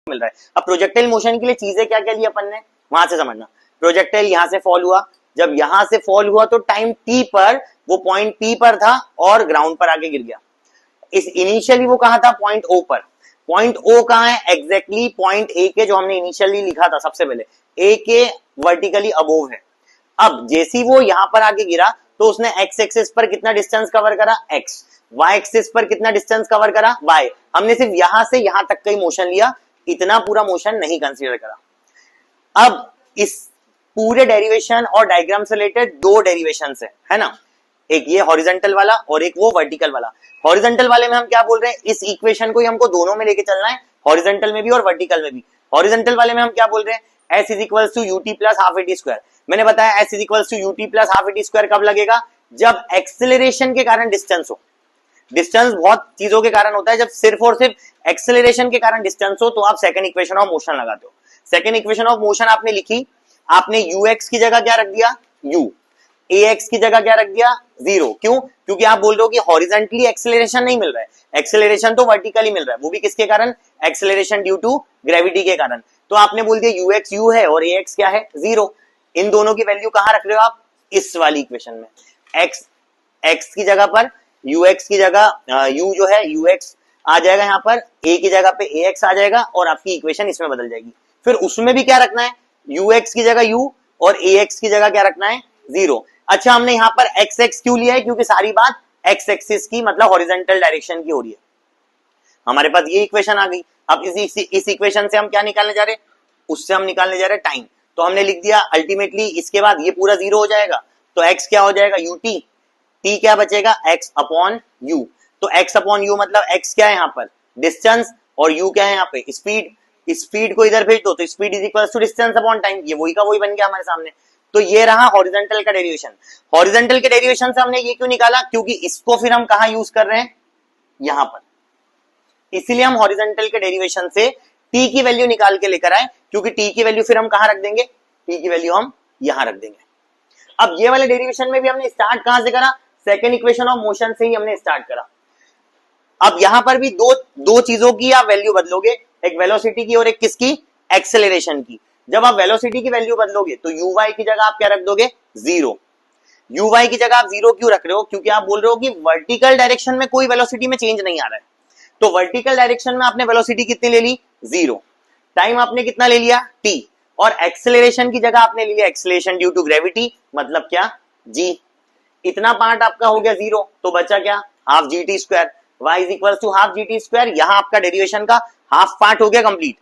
मिल रहा है। अब प्रोजेक्टाइल मोशन के लिए चीजें क्या क्या ली अपन ने वहां से समझना। प्रोजेक्टाइल यहां से फॉल हुआ, जब यहां से फॉल हुआ तो टाइम टी पर वो पॉइंट पी पर था और ग्राउंड पर आके गिर गया। इस इनिशियली वो कहा था पॉइंट ओ पर। पॉइंट ओ कहां है? एग्जैक्टली पॉइंट ए के जो हमने इनिशियली लिखा था सबसे पहले, ए के वर्टिकली अबोव है। अब जैसी वो यहां पर आके गिरा तो उसने एक्स एक्सिस पर कितना डिस्टेंस कवर करा? एक्स। वाई एक्सिस पर कितना डिस्टेंस कवर करा? वाई। हमने सिर्फ यहां से यहां तक का ही मोशन लिया, इतना पूरा मोशन नहीं कंसीडर करा। अब इस पूरे डेरिवेशन और डायग्राम से रिलेटेड दो डेरिवेशन है ना, एक ये हॉरिजॉन्टल वाला और एक वो वर्टिकल वाला। हॉरिजॉन्टल वाले में हम क्या बोल रहे हैं? इस इक्वेशन को ही हमको दोनों में लेके चलना है, हॉरिजॉन्टल में भी और वर्टिकल में भी। हॉरिजॉन्टल वाले में हम क्या बोल रहे हैं? s is equal to ut plus half at square. मैंने बताया s is equal to ut plus half at square कब लगेगा? जब एक्सेलरेशन के कारण डिस्टेंस हो। डिस्टेंस बहुत चीजों के कारण होता है, जब सिर्फ और सिर्फ एक्सेलरेशन के कारण डिस्टेंस हो तो आप सेकंड इक्वेशन ऑफ मोशन लगाते हो। सेकंड इक्वेशन ऑफ मोशन आपने लिखी, आपने ux की जगह क्या रख दिया? u। ax की जगह क्या रख दिया? 0। क्यों? क्योंकि आप बोल रहे हो कि हॉरिजॉन्टली एक्सेलरेशन नहीं मिल रहा है, एक्सेलरेशन तो वर्टिकली मिल रहा है, वो भी किसके कारण? एक्सेलरेशन ड्यू टू ग्रेविटी के कारण। तो आपने बोल दिया ux u है और ax क्या है? 0। इन दोनों की वैल्यू कहां रख रहे हो आप? इस वाली इक्वेशन में। x की जगह पर ux की जगह u जो है ux आ जाएगा, यहाँ पर a की जगह पे ax आ जाएगा और आपकी इक्वेशन इसमें बदल जाएगी। फिर उसमें भी क्या रखना है? ux की जगह u और ax की जगह क्या रखना है? 0। अच्छा, हमने यहाँ पर xx क्यों लिया है? क्योंकि सारी बात x एक्सिस की मतलब हॉरिजॉन्टल डायरेक्शन की हो रही है। हमारे पास ये इक्वेशन आ गई। अब इस इक्वेशन से हम क्या निकालने जा रहे हैं? उससे हम निकालने जा रहे हैं टाइम। तो हमने लिख दिया अल्टीमेटली इसके बाद ये पूरा 0 हो जाएगा, तो x क्या हो जाएगा? ut। t क्या बचेगा? x upon u। तो x अपॉन u मतलब x क्या है यहाँ पर? डिस्टेंस, और u क्या है यहाँ पे? स्पीड। स्पीड को इधर भेज दो तो speed is equal to distance upon time. ये वही का वही बन गया हमारे सामने। तो ये रहा हॉरिजॉन्टल का डेरिवेशन। हॉरिजॉन्टल के डेरिवेशन से हमने ये क्यों निकाला? क्योंकि इसको फिर हम कहां यूज कर रहे हैं? यहां पर। इसीलिए हम हॉरिजॉन्टल के डेरिवेशन से t की वैल्यू निकाल के लेकर आए, क्योंकि t की वैल्यू फिर हम कहां रख देंगे? t की वैल्यू हम यहां रख देंगे। अब ये वाले डेरिवेशन में भी हमने स्टार्ट कहां से करा? सेकेंड इक्वेशन ऑफ मोशन से ही हमने स्टार्ट करा। अब यहां पर भी दो चीजों की आप वैल्यू बदलोगे, एक वेलोसिटी की और एक किसकी? एक्सेलरेशन की। जब आप वेलोसिटी की वैल्यू बदलोगे तो uy की जगह आप क्या रख दोगे? 0। uy की जगह आप 0 क्यों रख रहे हो? क्योंकि आप बोल रहे हो कि वर्टिकल डायरेक्शन में कोई वेलोसिटी में चेंज नहीं आ रहा है। तो वर्टिकल डायरेक्शन में आपने वेलोसिटी कितनी ले ली? 0। टाइम आपने कितना ले लिया? t। और एक्सेलरेशन की जगह आपने ले लिया एक्सेलरेशन ड्यू टू ग्रेविटी, मतलब क्या? g। इतना पार्ट आपका हो गया 0, तो बचा क्या? Half gt square. y is equal to half gt square. यहां आपका डेरिवेशन का हाफ पार्ट हो गया कंप्लीट।